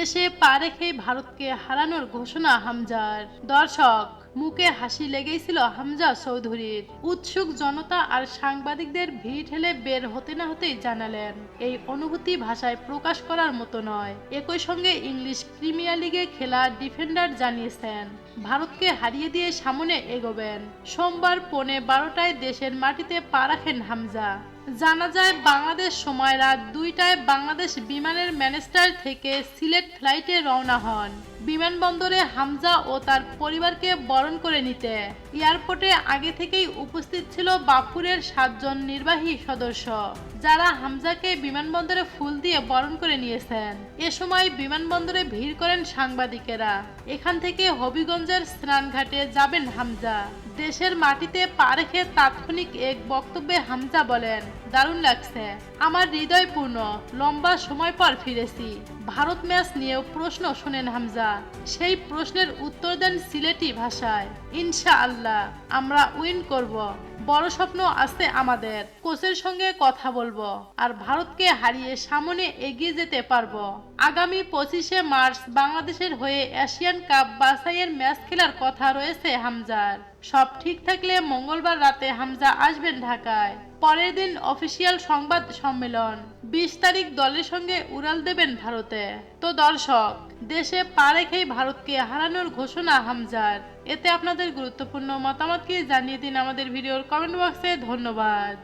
দেশে পা রেখে ভারতকে হারানোর ঘোষণা হামজার। দর্শক, মুখে হাসি লেগেছিল হামজা চৌধুরীর। উৎসুক জনতা আর সাংবাদিকদের ভিড় ঠেলে বের হতে না হতেই জানালেন, এই অনুভূতি ভাষায় প্রকাশ করার মতো নয়। একই সঙ্গে ইংলিশ প্রিমিয়ার লিগে খেলা ডিফেন্ডার জানিয়েছেন, ভারতকে হারিয়ে দিয়ে সামনে এগোবেন। সোমবার পৌনে 12টায় দেশের মাটিতে পা রাখেন হামজা। জানা যায়, বাংলাদেশ সময় রাত 2টায় বাংলাদেশ বিমানের ম্যানচেস্টার থেকে সিলেট ফ্লাইটে রওনা হন। বিমানবন্দরে হামজা ও তার পরিবারকে বরণ করে নিতে এয়ারপোর্টে আগে থেকেই উপস্থিত ছিল বাফুরের 7 জন নির্বাহী সদস্য, যারা হামজাকে বিমানবন্দরে ফুল দিয়ে বরণ করে নিয়েছেন। এ সময় বিমানবন্দরে ভিড় করেন সাংবাদিকেরা। এখান থেকে হবিগঞ্জের স্নানঘাটে যাবেন হামজা। দেশের মাটিতে পা রেখে তাৎক্ষণিক এক বক্তব্যে হামজা বলেন, দারুণ লাগছে, আমার হৃদয় পূর্ণ, লম্বা সময় পর ফিরেছি। ভারত ম্যাচ নিয়েও প্রশ্ন শোনেন হামজা। সেই প্রশ্নের উত্তর দেন সিলেটি ভাষায়, ইনশাআল্লাহ আমরা উইন করব, বড় স্বপ্ন আছে আমাদের, কোচের সঙ্গে কথা বলবো আর ভারতকে হারিয়ে সামনে এগিয়ে যেতে পারবো। আগামী 25শে মার্চ বাংলাদেশের হয়ে এশিয়ান কাপ বাছাইয়ের ম্যাচ খেলার কথা রয়েছে হামজার। সব ঠিক থাকলে মঙ্গলবার রাতে হামজা আসবেন ঢাকায়। পরের দিন অফিসিয়াল সংবাদ সম্মেলন। 20 তারিখ দলের সঙ্গে উড়াল দেবেন ভারতে। তো দর্শক, দেশে পা রেখেই ভারতকে হারানোর ঘোষণা হামজার। এতে আপনাদের গুরুত্বপূর্ণ মতামত কি জানিয়ে দিন আমাদের ভিডিওর কমেন্ট বক্সে। ধন্যবাদ।